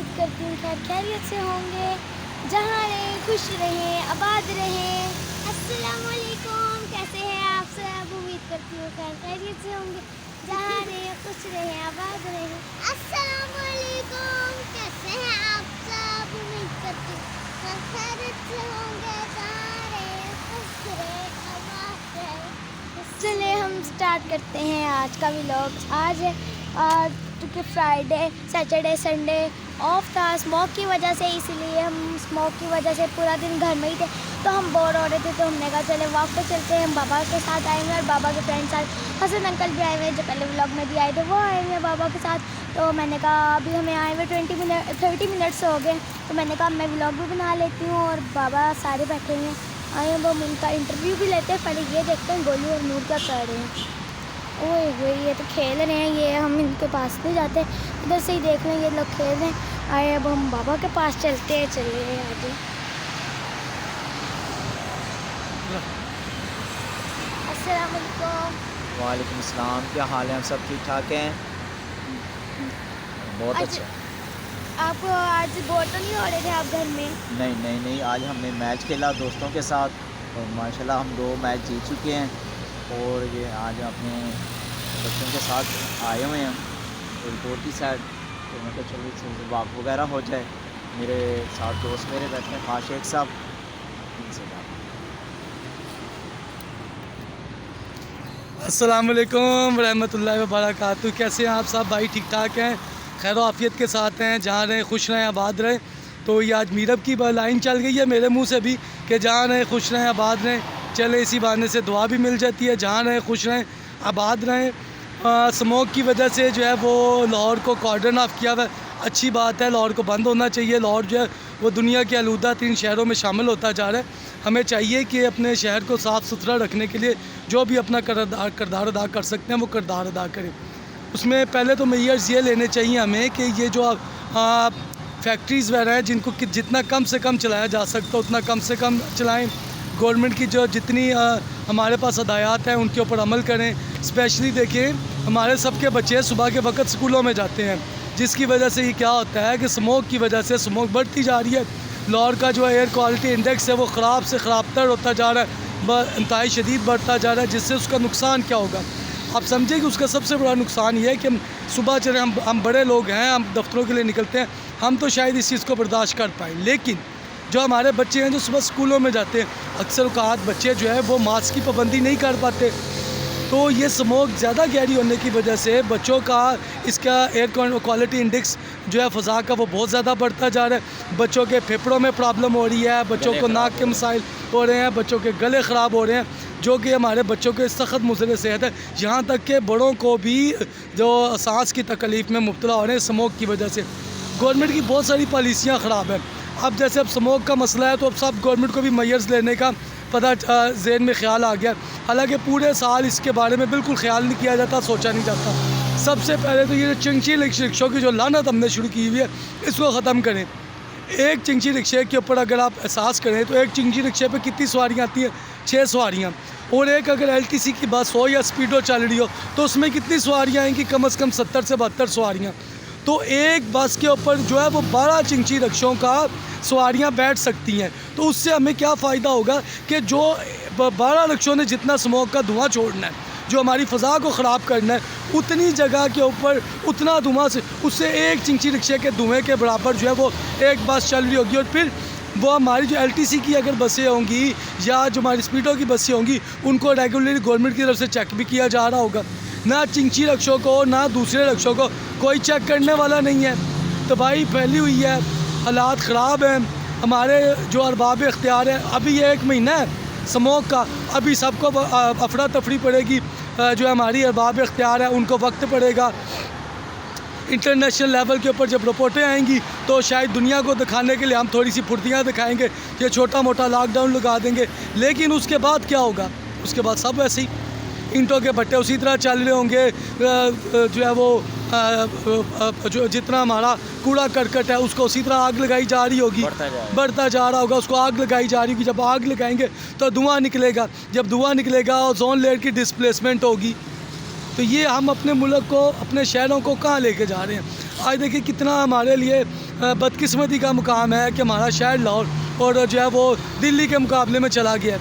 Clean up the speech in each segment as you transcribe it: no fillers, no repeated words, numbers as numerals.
उम्मीद करती हूँ खैर खैरियत से होंगे। जहाँ रहें खुश रहें, आबाद रहें। अस्सलाम वालेकुम, कैसे हैं आप सब? उम्मीद करती हूँ खैर खैरियत से होंगे। जहाँ रहें खुश रहें, आबाद रहें। अस्सलाम वालेकुम, कैसे हैं आप सब? उम्मीद करती हूँ खैर खैरियत से होंगे। जहाँ रहें खुश रहें, आबाद रहें। चलिए हम स्टार्ट करते हैं आज का व्लॉग। आज क्योंकि फ्राइडे सैटरडे संडे ऑफ था स्मोक की वजह से, इसलिए हम स्मोक की वजह से पूरा दिन घर में ही थे, तो हम बोर हो रहे थे, तो हमने कहा चले वॉक पे चलते हैं। हम बाबा के साथ आए हुए और बाबा के फ्रेंड साथ हसन अंकल भी आए हुए हैं, जो पहले व्लॉग में भी आए थे, वो आए हुए हैं बाबा के साथ। तो मैंने कहा अभी हमें आए हुए 30 मिनट्स हो गए, तो मैंने कहा मैं व्लॉग भी बना लेती हूँ। और बाबा सारे बैठे हुए हैं, आए वो हम उनका इंटरव्यू भी लेते हैं। पहले ये देखते हैं गोलू और नूर क्या कर रहे हैं। ओए हुए ये तो खेल रहे हैं, ये हम इनके पास नहीं जाते, इधर से ही देख रहे हैं ये लोग खेल रहे हैं। आए अब हम बाबा के पास चलते हैं, चलिए आगे। अस्सलाम वालेकुम। वालेकुम अस्सलाम, क्या हाल है? हम सब ठीक ठाक हैं? बहुत अच्छा। आप आज बोर तो नहीं हो रहे थे आप घर में? नहीं नहीं नहीं, आज हमने मैच खेला दोस्तों के साथ और माशाल्लाह हम 2 मैच जीत चुके हैं। और ये आज अपने बच्चों के साथ आए हुए हैं एयरपोर्ट की साइड, तो मैं कहा चलो इससे वॉक वगैरह हो जाए। मेरे साथ दोस्त मेरे बैठे हैं खास शेख साहब, इनसे बात। अस्सलाम वालेकुम रहमतुल्लाहि व बरकातहू। कैसे हैं आप सब भाई? ठीक ठाक हैं, खैर आफियत के साथ हैं, जहाँ रहें खुश रहें, आबाद रहें। तो ये आज मीरब की लाइन चल गई है मेरे मुंह से भी कि जहाँ रहें खुश रहें, आबाद रहें। चले इसी बहाने से दुआ भी मिल जाती है। जहाँ रहें खुश रहें, आबाद रहें। स्मोक की वजह से जो है वो लाहौर को कॉर्डन ऑफ किया हुआ है, अच्छी बात है, लाहौर को बंद होना चाहिए। लाहौर जो है वो दुनिया के आलूदा 3 शहरों में शामिल होता जा रहा है। हमें चाहिए कि अपने शहर को साफ़ सुथरा रखने के लिए जो भी अपना किरदार अदा कर सकते हैं वो किरदार अदा करें। उसमें पहले तो मेयर्स ये लेने चाहिए हमें कि ये जो फैक्ट्रीज़ वगैरह हैं जिनको कि जितना कम से कम चलाया जा सकता है उतना कम से कम चलाएँ। गवर्नमेंट की जो जितनी हमारे पास हदायत हैं उनके ऊपर अमल करें। स्पेशली देखिए हमारे सबके बच्चे सुबह के वक्त स्कूलों में जाते हैं, जिसकी वजह से ये क्या होता है कि स्मोक की वजह से स्मोक बढ़ती जा रही है। लाहौर का जो एयर क्वालिटी इंडेक्स है वो ख़राब से ख़राबतर होता जा रहा है, इंतहाई शदीद बढ़ता जा रहा है। जिससे उसका नुकसान क्या होगा आप समझिए कि उसका सबसे बड़ा नुकसान ये है कि हम सुबह चले, हम बड़े लोग हैं, हम दफ्तरों के लिए निकलते हैं, हम तो शायद इस चीज़ को बर्दाश्त कर पाएँ, लेकिन जो हमारे बच्चे हैं जो सुबह स्कूलों में जाते हैं, अक्सर औक़ात बच्चे जो है वो मास्क की पाबंदी नहीं कर पाते। तो ये स्मोक ज़्यादा गहरी होने की वजह से बच्चों का इसका एयर क्वालिटी इंडेक्स जो है फ़ज़ा का वो बहुत ज़्यादा बढ़ता जा रहा है। बच्चों के फेफड़ों में प्रॉब्लम हो रही है, बच्चों को नाक के मसाइल हो रहे हैं, बच्चों के गले ख़राब हो रहे हैं, जो कि हमारे बच्चों के सख्त मुज़र सेहत है। यहाँ तक कि बड़ों को भी जो सांस की तकलीफ़ में मुब्तला हो रहे हैं स्मोक की वजह से। गवर्नमेंट की बहुत सारी पॉलिसियाँ ख़राब हैं। अब जैसे अब स्मोक का मसला है तो अब सब गवर्नमेंट को भी मेयर्स लेने का पता ज़हन में ख़्याल आ गया। हालांकि पूरे साल इसके बारे में बिल्कुल ख्याल नहीं किया जाता, सोचा नहीं जाता। सबसे पहले तो ये चिंची रिक्शों की जो लानत हमने शुरू की हुई है इसको ख़त्म करें। एक चिंची रिक्शे के ऊपर अगर आप एहसास करें तो एक चिंची रिक्शे पे कितनी सवारियाँ आती हैं? 6 सवारियाँ। और एक अगर LTC की बस हो या स्पीडो चल रही हो तो उसमें कितनी सवारियाँ आएँगी? कम से कम 70 से 72 सवारियाँ। तो एक बस के ऊपर जो है वो 12 चिंची रिक्शों का सवारियाँ बैठ सकती हैं। तो उससे हमें क्या फ़ायदा होगा कि जो 12 रिक्शों ने जितना स्मोक का धुआं छोड़ना है, जो हमारी फ़ज़ा को ख़राब करना है, उतनी जगह के ऊपर उतना धुआं से उससे एक चिंची रिक्शे के धुएँ के बराबर जो है वो एक बस चल रही होगी। और फिर वो हमारी जो LTC की अगर बसें होंगी या जो हमारी स्पीडो की बसें होंगी उनको रेगुलरली गवर्नमेंट की तरफ से चेक भी किया जा रहा होगा। ना चिंची रिक्शों को ना दूसरे रिक्शों को कोई चेक करने वाला नहीं है। तो भाई फैली हुई है, हालात ख़राब हैं। हमारे जो अरबाब इख्तियार है, अभी ये 1 महीना है स्मोक का, अभी सबको अफरा तफरी पड़ेगी। जो हमारी अरबाब इख्तियार है उनको वक्त पड़ेगा। इंटरनेशनल लेवल के ऊपर जब रिपोर्टें आएंगी तो शायद दुनिया को दिखाने के लिए हम थोड़ी सी फुर्तियाँ दिखाएंगे कि छोटा मोटा लॉकडाउन लगा देंगे, लेकिन उसके बाद क्या होगा? उसके बाद सब वैसे ही ईंटों के भट्टे उसी तरह चल रहे होंगे। जो है वो जो जितना हमारा कूड़ा करकट है उसको उसी तरह आग लगाई जा रही होगी, बढ़ता जा रहा होगा, उसको आग लगाई जा रही होगी। जब आग लगाएंगे तो धुआं निकलेगा, जब धुआं निकलेगा ओजोन लेयर की डिस्प्लेसमेंट होगी। तो ये हम अपने मुल्क को, अपने शहरों को कहाँ लेके जा रहे हैं। आज देखिए कितना हमारे लिए बदकिस्मती का मुकाम है कि हमारा शहर लाहौर और जो है वो दिल्ली के मुकाबले में चला गया है।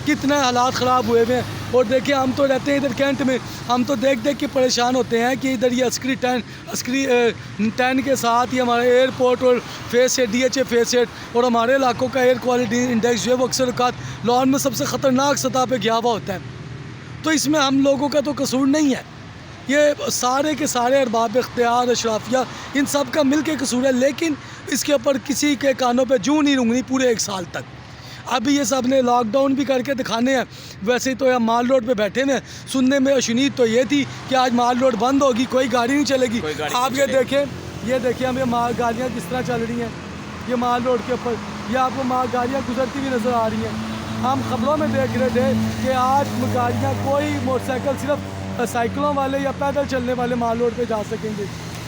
कितने हालात ख़राब हुए हुए हैं। और देखिए हम तो रहते हैं इधर कैंट में, हम तो देख देख के परेशान होते हैं कि इधर ये अस्करी 10 के साथ ही हमारा एयरपोर्ट और फेस 8 DHA फेस 8 और हमारे इलाकों का एयर क्वालिटी इंडेक्स जो है वो अक्सर औक़ात लाहौर में सबसे ख़तरनाक सतह पे गया हुआ होता है। तो इसमें हम लोगों का तो कसूर नहीं है, ये सारे के सारे अरबाब इख्तियार, अशराफिया, इन सब का मिल के कसूर है। लेकिन इसके ऊपर किसी के कानों पे जूं नहीं रूंगनी पूरे 1 साल तक। अभी ये सब ने लॉकडाउन भी करके दिखाने हैं। वैसे तो यहाँ माल रोड पे बैठे हैं, सुनने में अशनीत तो ये थी कि आज माल रोड बंद होगी, कोई गाड़ी नहीं चलेगी। आप ये देखें हम ये गाड़ियाँ किस तरह चल रही हैं, ये माल रोड के ऊपर ये आपको गाड़ियाँ गुजरती हुई नज़र आ रही हैं। हम खबरों में देख रहे थे कि आज गाड़ियाँ, कोई मोटरसाइकिल, सिर्फ साइकिलों वाले या पैदल चलने वाले माल रोड पे जा सकेंगे।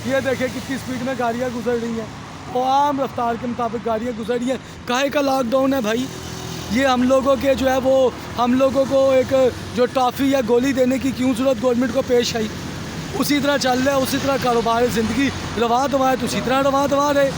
ये देखें कितनी स्पीड में गाड़ियाँ गुजर रही हैं और आम रफ्तार के मुताबिक गाड़ियाँ गुजर रही हैं। काहे का लॉकडाउन है भाई? ये हम लोगों के जो है वो, हम लोगों को एक जो टॉफ़ी या गोली देने की क्यों ज़रूरत गवर्नमेंट को पेश आई? उसी तरह चल रहा है, उसी तरह कारोबार ज़िंदगी रवा दवा है तो उसी तरह रवा दवा रहे।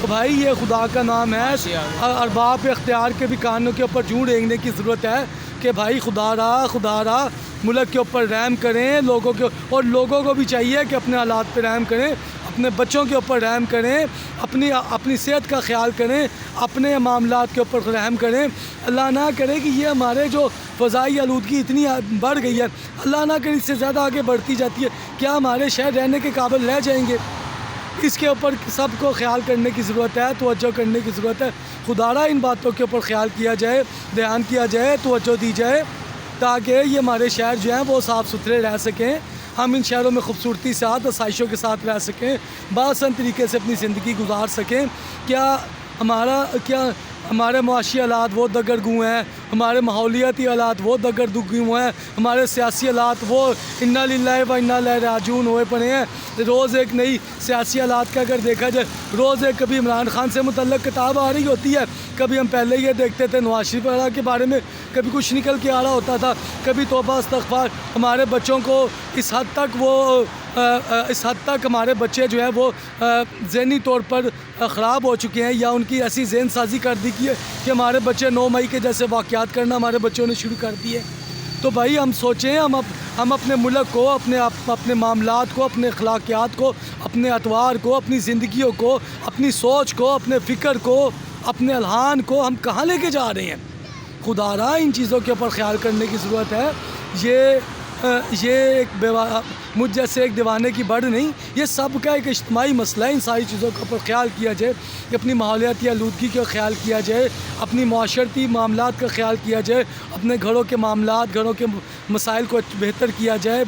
तो भाई ये खुदा का नाम है, अरबाब इख्तियार के भी कानों के ऊपर जूं रेंगने की ज़रूरत है कि भाई खुदा रहा मुल्क के ऊपर रहम करें लोगों के, और लोगों को भी चाहिए कि अपने हालात पे रहम करें, अपने बच्चों के ऊपर रहम करें, अपनी सेहत का ख्याल करें, अपने मामलात के ऊपर रहम करें। अल्लाह ना करे कि ये हमारे जो फ़ज़ाई आलूदगी इतनी बढ़ गई है, अल्लाह ना करे इससे ज़्यादा आगे बढ़ती जाती है, क्या हमारे शहर रहने के काबिल रह जाएंगे? इसके ऊपर सबको ख्याल करने की ज़रूरत है, तवज्जो करने की ज़रूरत है। खुदारा इन बातों के ऊपर ख्याल किया जाए, ध्यान किया जाए, तवज्जो दी जाए, ताकि ये हमारे शहर जो हैं वो साफ़ सुथरे रह सकें, हम इन शहरों में खूबसूरती साथ आसाइशों के साथ रह सकें, बाआसान तरीके से अपनी ज़िंदगी गुजार सकें। क्या हमारे मुआशी हालात वो दगरगू हैं, हमारे माहौलियाती हालात वो दगरगू हैं, हमारे सियासी हालात वो इन्ना लिल्लाहि व इन्ना इलैहि राजिऊन हुए पड़े हैं। रोज़ एक नई सियासी हालात का अगर देखा जाए, रोज़ एक कभी इमरान खान से मुतल्लक़ किताब आ रही होती है, कभी हम पहले ये देखते थे नवाज शरीफ के बारे में, कभी कुछ निकल के आ रहा होता था, कभी तौबा इस्तग़फ़ार। हमारे बच्चों को इस हद तक हमारे बच्चे जो है वो ज़हनी तौर पर ख़राब हो चुके हैं, या उनकी ऐसी ज़हन साजी कर दी कि हमारे बच्चे 9 मई के जैसे वाक़यात करना हमारे बच्चों ने शुरू कर दिए। तो भाई हम सोचें, हम अपने मुल्क को, अपने मामलात को, अपने अखलाकियात को, अपने अतवार को, अपनी ज़िंदगियों को, अपनी सोच को, अपने फ़िक्र को, अपने अलहान को हम कहाँ लेके जा रहे हैं? खुदारा इन चीज़ों के ऊपर ख्याल करने की ज़रूरत है। ये एक मुझ जैसे एक दीवाने की बढ़ नहीं, ये सब का एक इज्तिमाई मसला है। इन सारी चीज़ों के ऊपर ख्याल किया जाए, कि अपनी माहौलियाती आलूदगी का ख्याल किया जाए, अपनी माशरती मामलात का ख्याल किया जाए, अपने घरों के मामलात, घरों के मसाइल को बेहतर किया जाए,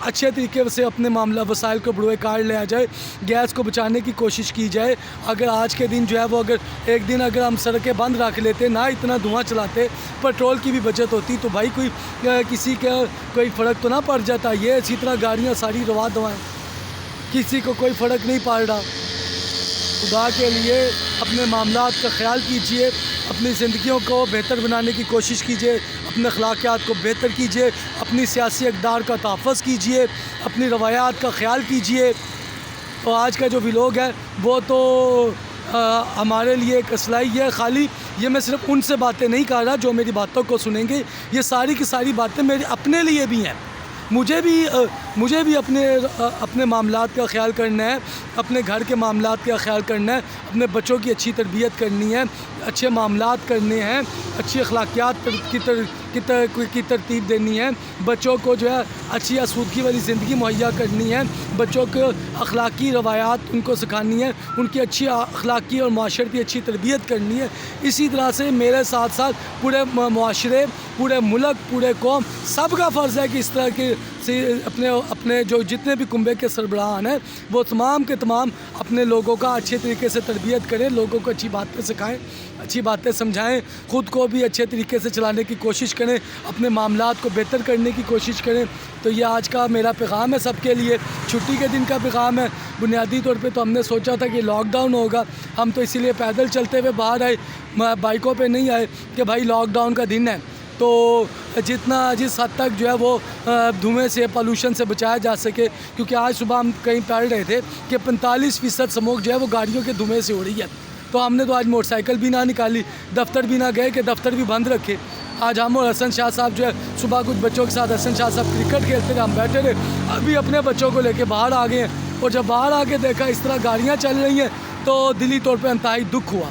अच्छे तरीके से अपने वसाइल को बड़ोए कार लिया जाए, गैस को बचाने की कोशिश की जाए। अगर आज के दिन जो है वो, अगर एक दिन अगर हम सड़कें बंद रख लेते, ना इतना धुआं चलाते, पेट्रोल की भी बचत होती, तो भाई किसी का कोई फ़र्क तो ना पड़ जाता। ये इसी तरह गाड़ियाँ सारी रवा दवाएँ, किसी को कोई फ़र्क नहीं पड़ रहा। खुदा के लिए अपने मामलात का ख्याल कीजिए, अपनी ज़िंदगियों को बेहतर बनाने की कोशिश कीजिए, अपने अखलाकियात को बेहतर कीजिए, अपनी सियासी इक़दार का तहफ़्फ़ुज़ कीजिए, अपनी रवायात का ख्याल कीजिए। तो आज का जो व्लॉग है वो तो हमारे लिए एक असलाई है खाली। ये मैं सिर्फ उनसे बातें नहीं कर रहा जो मेरी बातों को सुनेंगे, ये सारी की सारी बातें मेरे अपने लिए भी हैं। मुझे भी अपने मामलात का ख्याल करना है, अपने घर के मामलात का ख्याल करना है, अपने बच्चों की अच्छी तरबियत करनी है, अच्छे मामलात करने हैं, अच्छी अखलाकियात की तरतीब देनी है, बच्चों को जो है अच्छी आसूदगी वाली ज़िंदगी मुहैया करनी है, बच्चों को अखलाकी रवायात उनको सिखानी है, उनकी अच्छी अखलाकी और माशरती अच्छी तरबियत करनी है। इसी तरह से मेरे साथ साथ पूरे माशरे, पूरे मुल्क, पूरे कौम, सब का फ़र्ज़ है कि इस तरह के से अपने जो जितने भी कुंबे के सरबराहान हैं वो तमाम के तमाम अपने लोगों का अच्छे तरीके से तरबियत करें, लोगों को अच्छी बातें सिखाएं, अच्छी बातें समझाएं, ख़ुद को भी अच्छे तरीके से चलाने की कोशिश करें, अपने मामलात को बेहतर करने की कोशिश करें। तो ये आज का मेरा पैगाम है सबके लिए, छुट्टी के दिन का पैगाम है। बुनियादी तौर पे तो हमने सोचा था कि लॉकडाउन होगा, हम तो इसीलिए पैदल चलते हुए बाहर आए, बाइकों पे नहीं आए कि भाई लॉकडाउन का दिन है। तो जिस हद तक जो है वो धुएँ से पोल्यूशन से बचाया जा सके, क्योंकि आज सुबह हम कहीं पढ़ रहे थे कि 45% स्मोक जो है वो गाड़ियों के धुएँ से हो रही है। तो हमने तो आज मोटरसाइकिल भी ना निकाली, दफ्तर भी ना गए कि दफ्तर भी बंद रखे। आज हम और हसन शाह साहब जो है सुबह कुछ बच्चों के साथ हसन शाह साहब क्रिकेट खेलते थे, हम बैठे थे, अभी अपने बच्चों को लेके बाहर आ गए हैं। और जब बाहर आके देखा इस तरह गाड़ियाँ चल रही हैं तो दिली तौर पे इंतहाई दुख हुआ।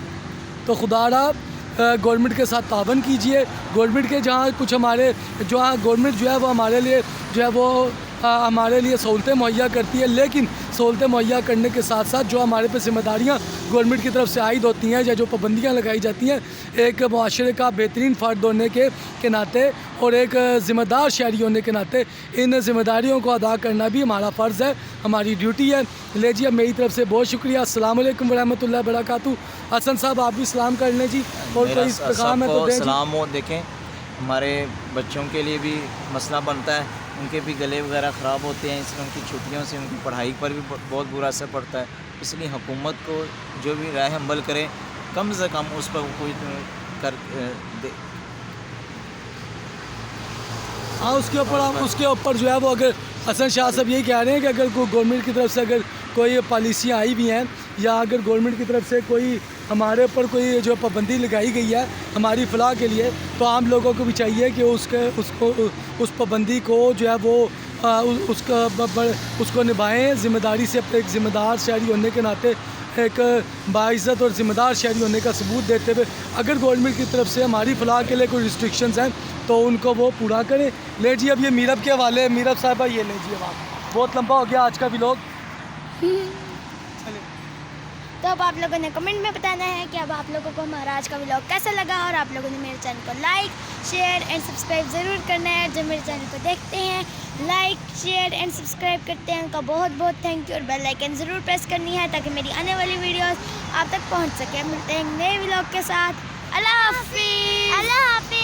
तो खुदारा गवर्नमेंट के साथ तावन कीजिए, गवर्नमेंट के जहाँ कुछ हमारे गवर्नमेंट जो है वो हमारे लिए जो है वो हमारे लिए सहूलतें मुहैया करती है, लेकिन सहूलतें मुहैया करने के साथ साथ जो हमारे पे जिम्मेदारियाँ गवर्नमेंट की तरफ से आयद होती हैं या जो पाबंदियाँ लगाई जाती हैं, एक माशरे का बेहतरीन फ़र्द होने के नाते और एक ज़िम्मेदार शहरी होने के नाते इन ज़िम्मेदारियों को अदा करना भी हमारा फ़र्ज़ है, हमारी ड्यूटी है। लीजिए मेरी तरफ से बहुत शुक्रिया। अस्सलाम वालेकुम वरहमतुल्लाहि वबरकातुहू। हसन साहब आप भी सलाम कर लें जी, और कोई पैगाम है तो दें जी। सलाम हो। देखें हमारे बच्चों के लिए भी मसला बनता है, उनके भी गले वगैरह ख़राब होते हैं, इसलिए उनकी छुट्टियों से उनकी पढ़ाई पर भी बहुत बुरा असर पड़ता है। इसलिए हुकूमत को जो भी राय अमल करे कम से कम उस पर कोई कर दे। हाँ, उसके ऊपर जो है वो अगर हसन शाह साहब यही कह रहे हैं कि अगर कोई गवर्नमेंट की तरफ से अगर कोई पॉलिसियाँ आई भी हैं या अगर गवर्नमेंट की तरफ से कोई हमारे ऊपर कोई जो पाबंदी लगाई गई है हमारी फलाह के लिए, तो आम लोगों को भी चाहिए कि उस पाबंदी को जो है वो उसको निभाएं ज़िम्मेदारी से। अपने एक ज़िम्मेदार शहरी होने के नाते एक बाइज़्ज़त और ज़िम्मेदार शहरी होने का सबूत देते हुए अगर गवर्नमेंट की तरफ से हमारी फलाह के लिए कोई रिस्ट्रिक्शंस हैं तो उनको वो पूरा करें। ले जी अब ये मीरब के हवाले, मीरब साहबा ये ले जी, आप बहुत लंबा हो गया आज का व्लॉग। तो अब आप लोगों ने कमेंट में बताना है कि अब आप लोगों को हमारा आज का व्लॉग कैसा लगा, और आप लोगों ने मेरे चैनल को लाइक शेयर एंड सब्सक्राइब ज़रूर करना है। जो मेरे चैनल को देखते हैं, लाइक शेयर एंड सब्सक्राइब करते हैं, उनका बहुत बहुत थैंक यू। और बेल आइकन ज़रूर प्रेस करनी है ताकि मेरी आने वाली वीडियोस आप तक पहुंच सके। मिलते हैं नए व्लॉग के साथ। अल्लाह हाफिज़।